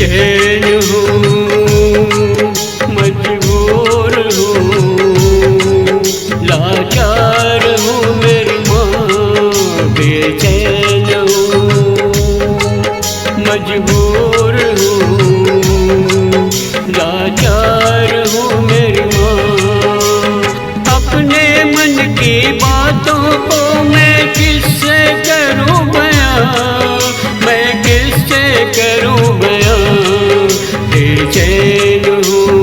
बेचैन हूँ, मजबूर हूँ, लाचार हूँ मेरी माँ। बेचैन हूँ, मजबूर हूँ, लाचार हूँ मेरी माँ। अपने मन की बातों को मैं किससे करूँ बयां, मैं किससे करूँ बयां। बेचैन हूँ,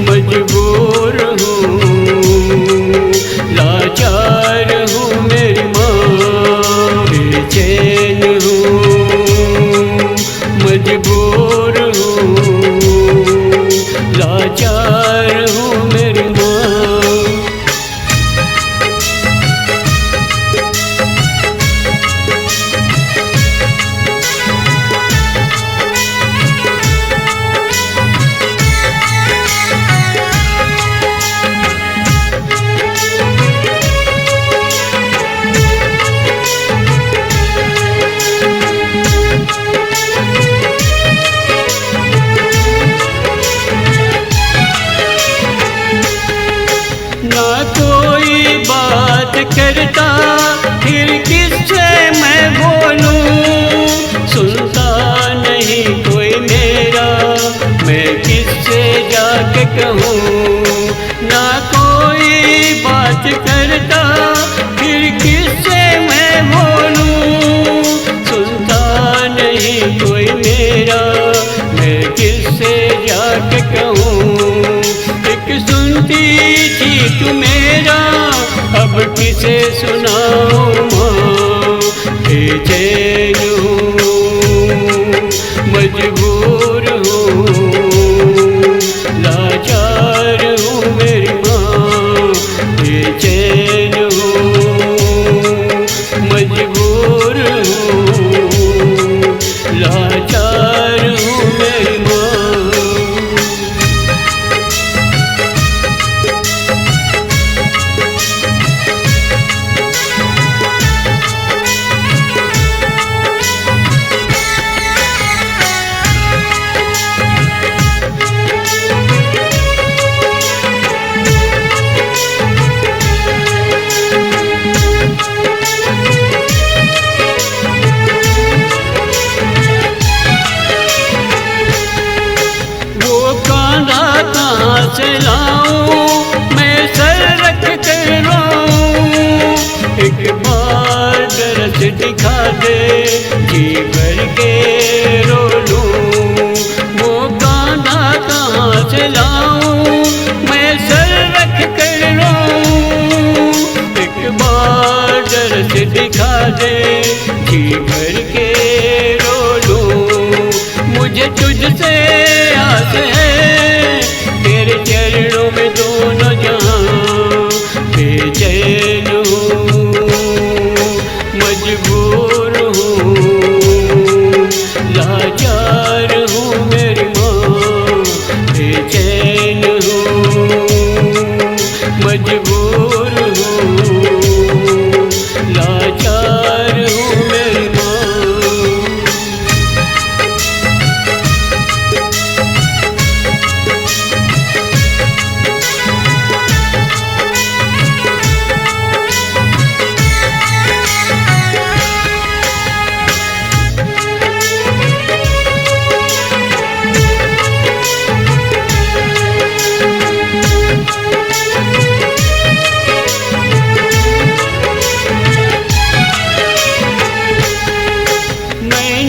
मजबूर हूँ, लाचार हूँ मेरी माँ। बेचैन हूँ, मजबूर हूँ, लाचार हूँ मेरी माँ। करता फिर किससे मैं बोलूं, सुनता नहीं कोई मेरा, मैं किससे जाके कहूँ। ना कोई बात करता फिर किससे मैं बोलूं, सुनता नहीं कोई मेरा, मैं किससे जाके कहूँ। एक सुनती थी तू मेरा, अब किसे सुनाऊं माँ। बेचैन हूँ, मजबूर हूँ, लाचार हूँ मेरी माँ। बेचैन हूँ, मजबूर हूँ, लाचार हूँ मेरी माँ। कहाँ से लाऊं मैं सर रख कर रोऊं, एक बार दरस दिखा दे जी भर के रो लूं। वो कांधा कहाँ से लाऊं मैं सर रख कर रोऊं, एक बार दरस दिखा दे जी भर के रो लूं। मुझे तुझसे आस है तेरे चरणों में दोनों जहां। बेचैन हूँ, मजबूर हूँ, लाचार हूँ मेरी माँ। बेचैन हूँ, मजबूर हूँ, लाचार हूँ मेरी माँ।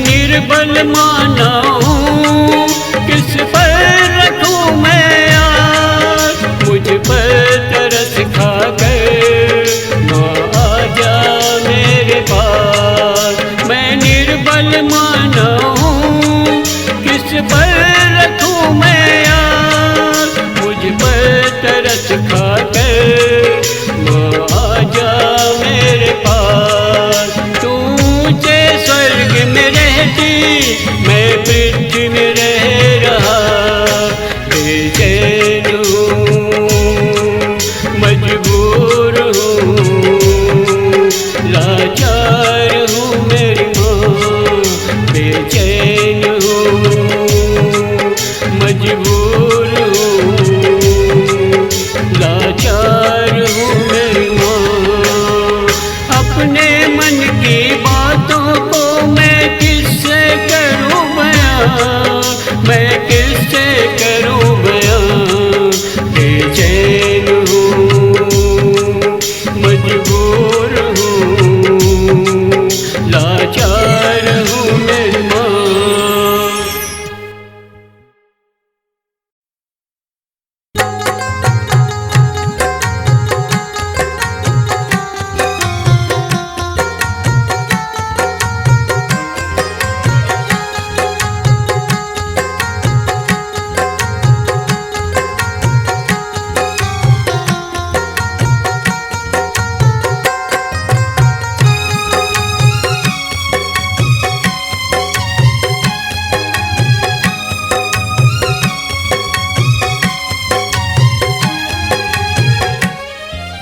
निर्बल माना हूँ किस पर रखूँ मैं यार, मुझ पर तरस खा कर माँ आजा मेरे पास। मैं निर्बल माना हूँ किस पर रखूँ मैं यार, मुझ पर तरस खा कर माँ आजा मेरे पास। तू ऊँचे स्वर्ग में रहती मैं पृथ्वी में रह रहा। बेचैन हूँ, मजबूर हूँ, लाचार हूँ मेरी माँ। बेचैन हूँ, करूं बयां, बेचैन हूँ, मजबूर हूँ, लाचार हूँ मेरी माँ।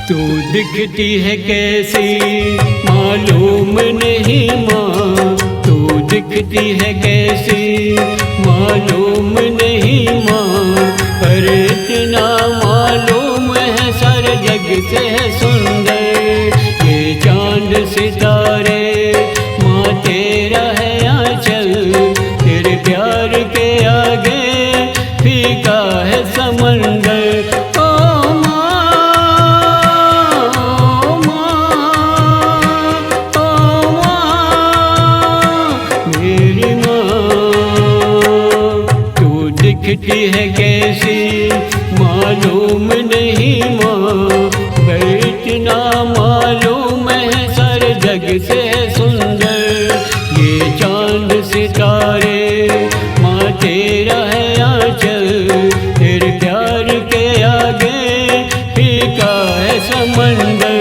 तू दिखती है कैसी मालूम नहीं माँ, तू दिखती है कैसी मालूम नहीं माँ, पर इतना मालूम है सारे जग से है सुंदर ये चांद सितारे। माँ तेरा है आंचल, तेरे प्यार के आगे फीका है समंदर। दिखती है कैसी मालूम नहीं माँ, पर इतना मालूम है सारे जग से सुंदर ये चांद सितारे। माँ तेरा है आंचल, तेरे प्यार के आगे फीका है समंदर।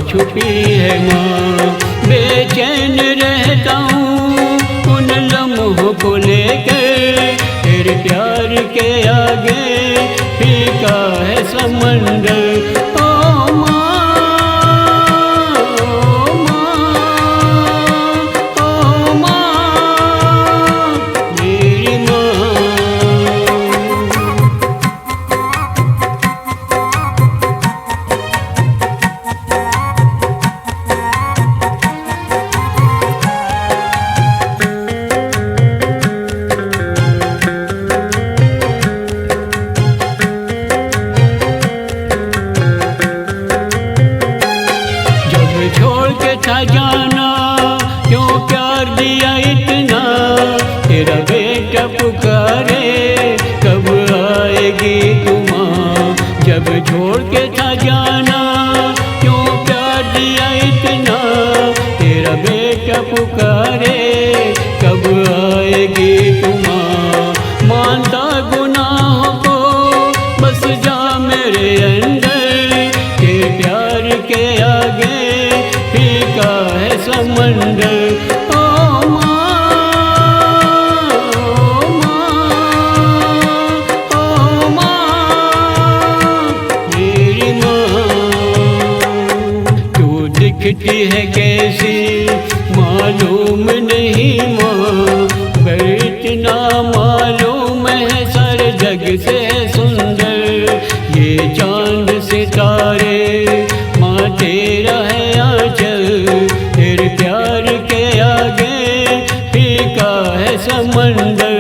छुपी है माँ, बेचैन रहता हूँ उन लम्हों को लेकर, तेरे प्यार के आगे फीका है समंदर। जाना क्यों प्यार दिया इतना, तेरा बेटा पुकारे कब आएगी तू माँ। जब छोड़ के था जाना क्यों प्यार दिया इतना, तेरा बेटा पुकारे कब आएगी तू माँ। मानता गुनाहों को बस दिखती है कैसी मालूम नहीं माँ, पर इतना मालूम है सारे जग से सुंदर ये चांद सितारे। माँ तेरा है आंचल, तेरे प्यार के आगे फीका है समंदर।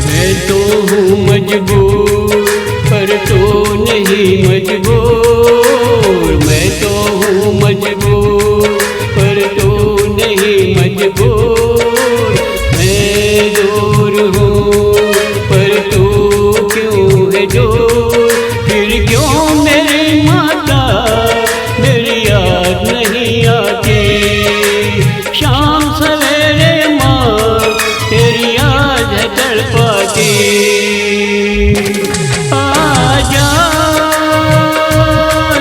मैं तो हूँ मजबूर पर तो नहीं मजबूर, मैं तो हूँ मजबूर पर तो नहीं मजबूर। मैं दूर हूँ पर तू क्यों है दूर, फिर क्यों मेरी माता मेरी याद नहीं आती। शाम सवेरे माँ तेरी याद है तड़पाती। आजा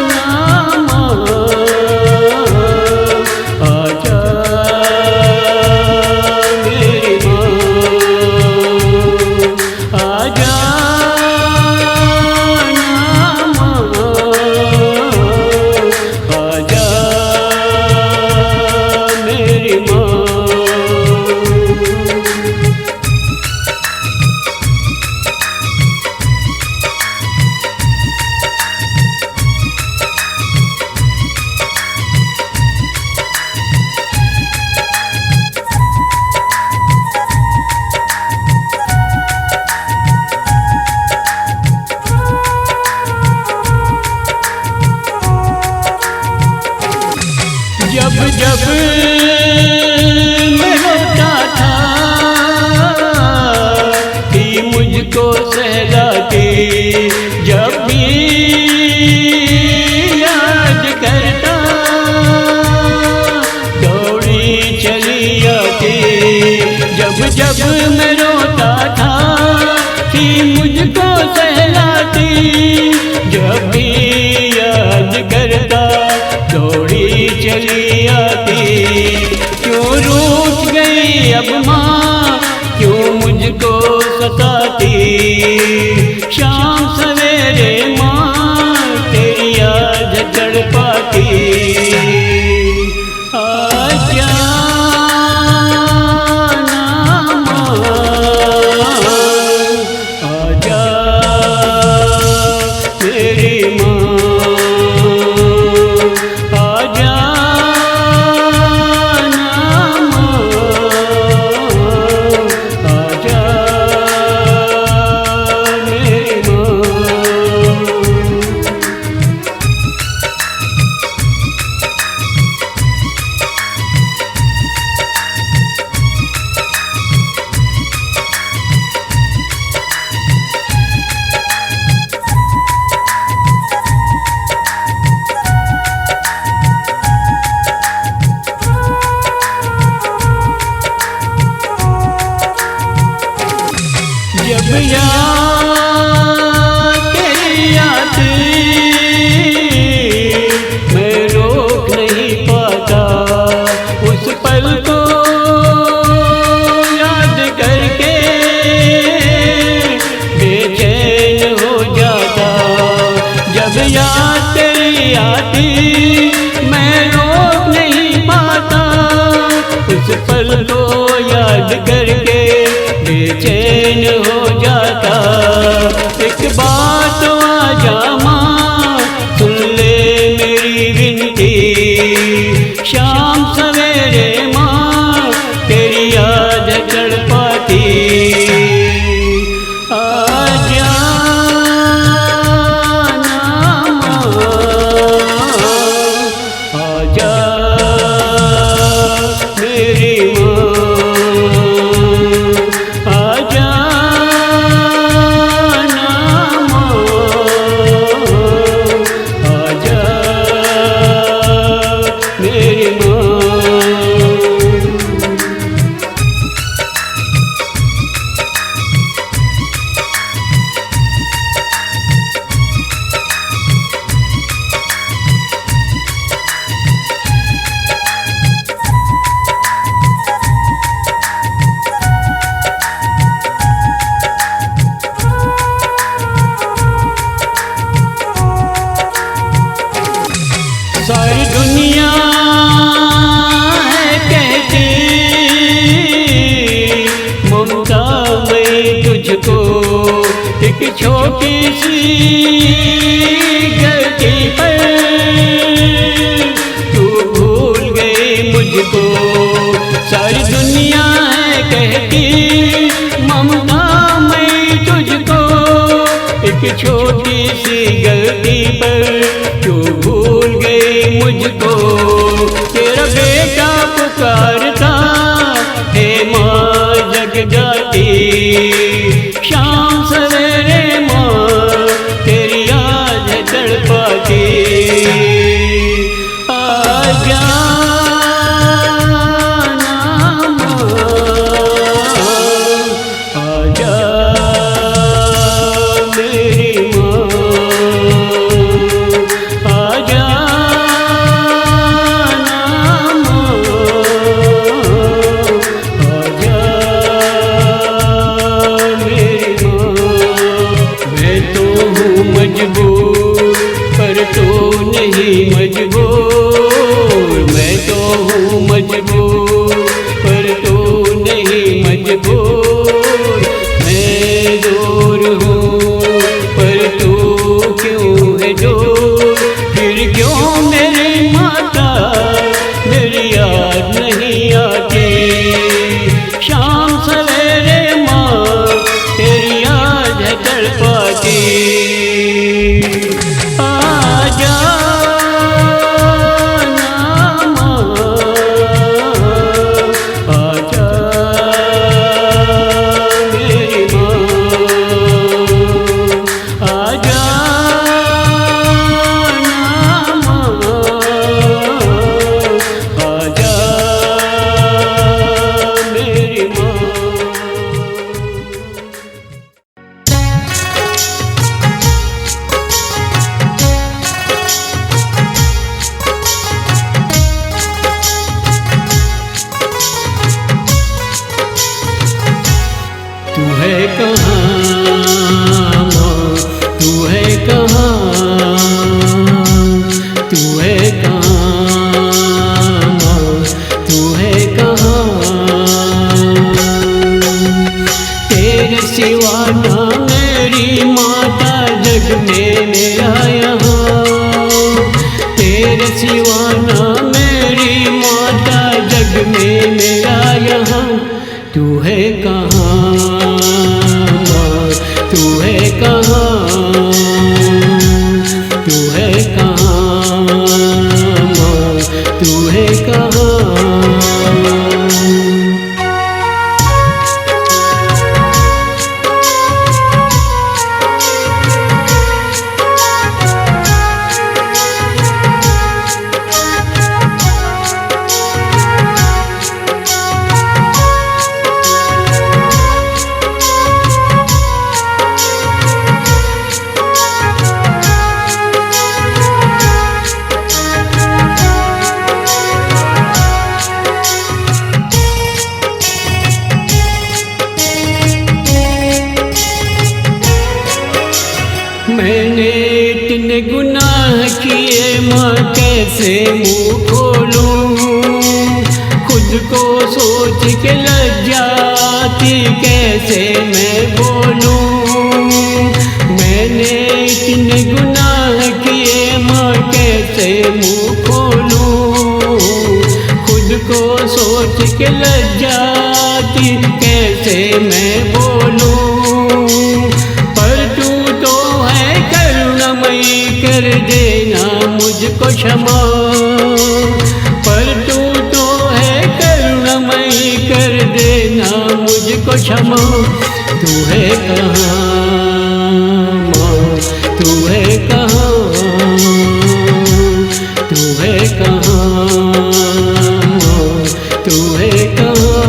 ना माँ, आजा मेरी माँ, आजा ना माँ, आजा मेरी माँ। जब जब मैं रोता था कि मुझको सहलाती, जब भी याद करता दौड़ी चली आती। जब जब मैं रोता था कि मुझको सहलाती, जब भी याद करता दौड़ी चली आती। क्यों रूठ गई अब माँ, क्यों मुझको सताती। शाम सवेरे माँ तेरी याद तड़पाती। आजा ना माँ, आजा मेरी माँ, आजा ना माँ, आजा मेरी माँ। जब याद तेरी आती, मैं रोक नहीं पाता उस पल को याद करके बेचैन हो जाता। जब याद तेरी आती मैं रोक नहीं पाता उस पल को याद करके बेचैन हो जाता। एक बात आजा माँ सुन ले मेरी विनती, शाम सवेरे माँ तेरी याद तड़पाती। आजा सी गलती पर तू भूल गई मुझको। सारी दुनिया है कहती ममता मैं तुझको, एक छोटी सी गलती पर तू भूल गई मुझको। तेरा बेटा पुकारता हे माँ जगजाती, शाम सवेरे माँ तेरी याद है तड़पाती। आजा पर तो नहीं मजबूर, मैं तो हूँ मजबूर पर तो नहीं मजबूर। मैं दूर हूँ पर तू क्यों है दूर, फिर क्यों मेरी माता मेरी याद नहीं आती। शाम सवेरे माँ तेरी याद है तड़पाती। तू है कहाँ माँ, तू है कहाँ, तू है कहाँ माँ, तू है कहाँ। तेरे सिवा ना मेरी माता जग में मेरा यहाँ, तेरे सिवा ना मेरी माता जग में मेरा यहाँ। तू है कहाँ माँ, तू है कहाँ, तू है कहाँ माँ, तू है कहाँ। मैंने इतने गुनाह किए माँ कैसे मुँह खोलूं, खुद को सोच के लज्जाती कैसे मैं बोलूं। मैंने इतने गुनाह किए माँ कैसे मुँह खोलूं, खुद को सोच के लज्जाती कैसे मैं बोलूं। कर देना मुझको क्षमा, पर तू तो है करुणामयी, कर देना मुझको क्षमा। तू है कहाँ माँ, तू है कहाँ, तू है कहाँ माँ, तू है कहाँ।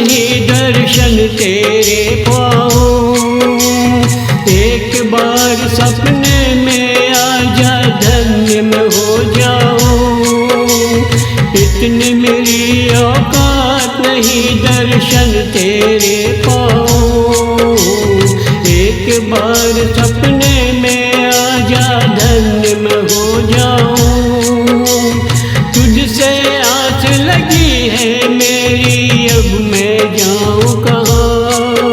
नहीं दर्शन तेरे पाऊं, एक बार सपने में आजा धन्य में हो जाऊं। इतनी मेरी औकात नहीं दर्शन तेरे पाऊं, एक बार सपने में आजा धन्य में हो जाऊं। तुझसे आस लगी है मेरी अब मैं जाऊं कहाँ,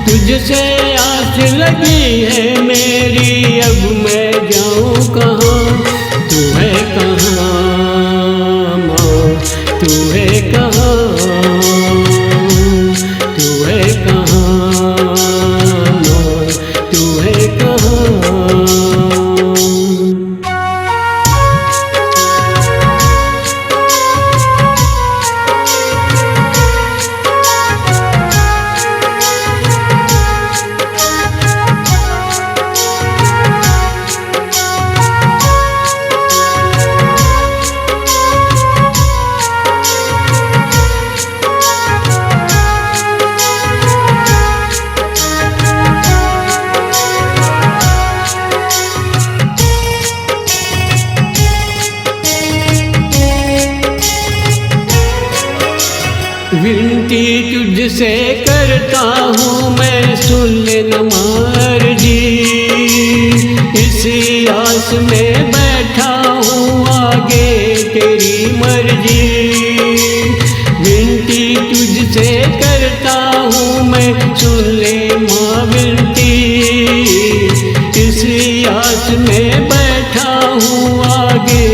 तुझसे आस लगी है मेरी अब मैं जाऊं कहाँ। तू है कहाँ माँ, तू है कहाँ, तू है कहाँ माँ, तू है कहाँ। विनती तुझसे करता हूँ मैं, सुन ले न मर्जी, इसी आस में बैठा हूँ आगे तेरी मर्जी। विनती तुझसे करता हूँ मैं, सुन ले माँ विनती, इसी आस में बैठा हूँ आगे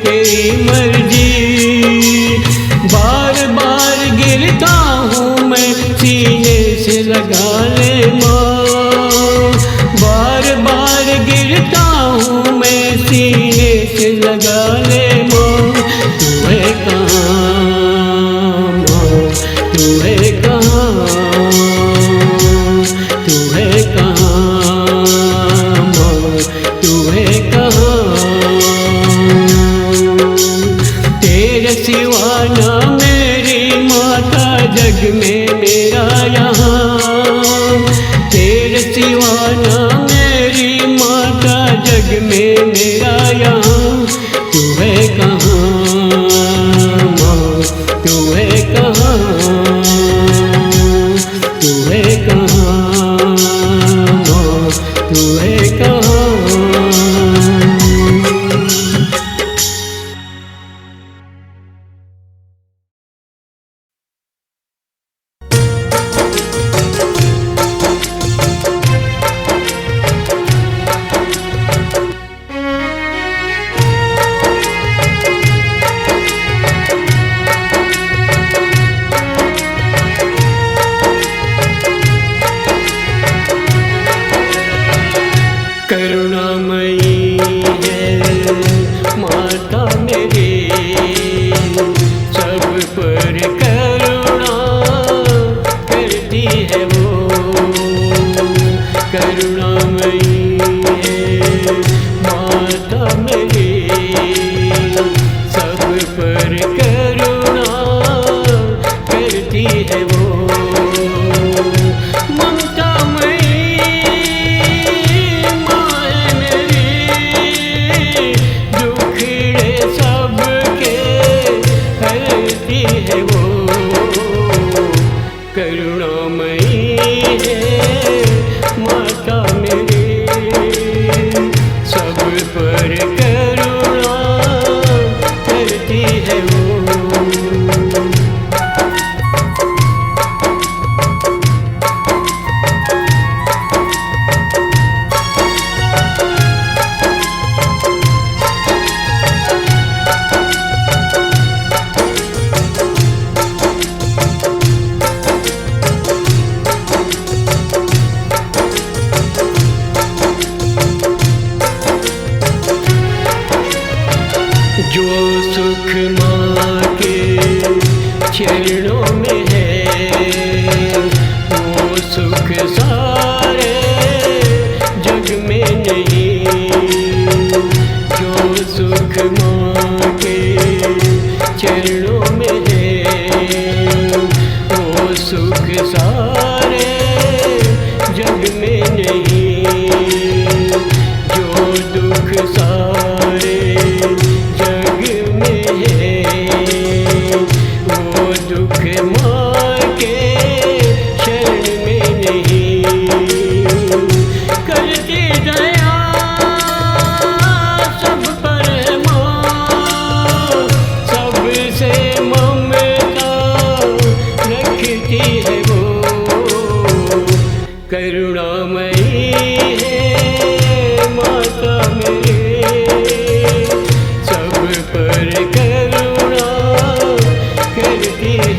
तेरी मर्जी। बार बार गिरता हूँ मैं, सीने से लगा ले माँ, बार बार गिरता हूँ मैं, सीने से लगा ले माँ। तू है कहाँ माँ, तू है कहाँ, तू है कहाँ माँ, तू है कहाँ। तेरे सिवा ना मेरी माता जग में मेरा यहाँ, तेरे सिवा ना मेरी माता जग में मेरा यहाँ। तू है कहाँ माँ, तू है कहाँ, तू है कहाँ माँ, तू है कहाँ।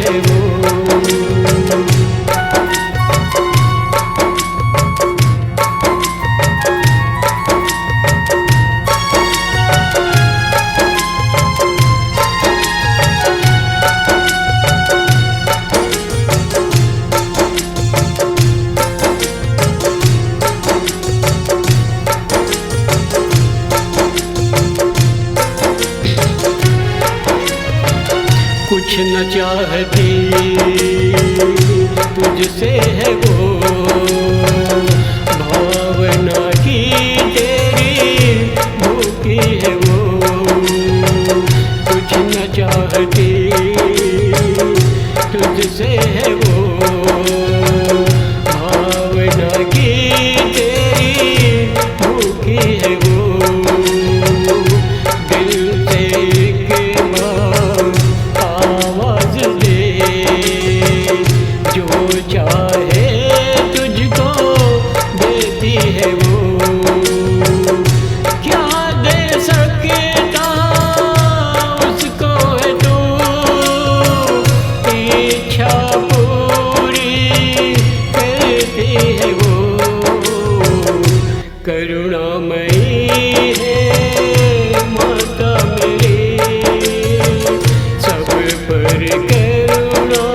है वो। कुछ न चाहती तुझसे है वो, भावना की तेरी भूखी है वो। कुछ न चाहती तुझसे है वो, भावना की तेरी भूखी है वो। चाहे तुझको देती है वो, क्या दे सकता उसको है तू, इच्छा पूरी करती है वो। करुणामयी है माता मेरी, सब पर करुणा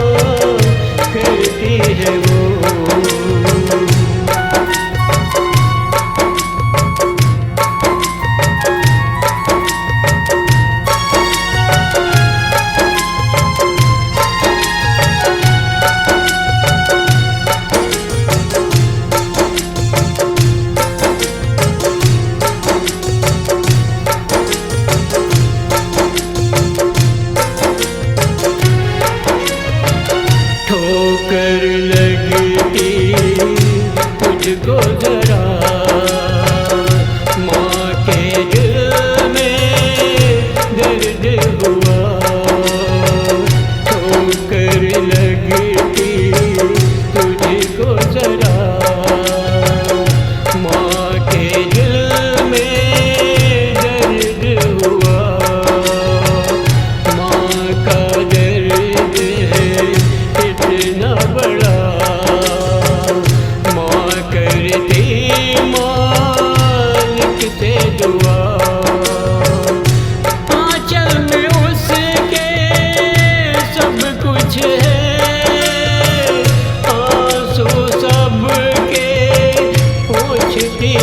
करती है वो। ठोकर लगती तुझको जरा, माँ के दिल में दर्द हुआ। ठोकर लगती तुझको जरा, माँ के दिल में दर्द हुआ। माँ का दर्द है इतना बड़ा, माँ करती मालिक से दुआ। आंचल में उसके सब कुछ है, आंसू सबके पोंछती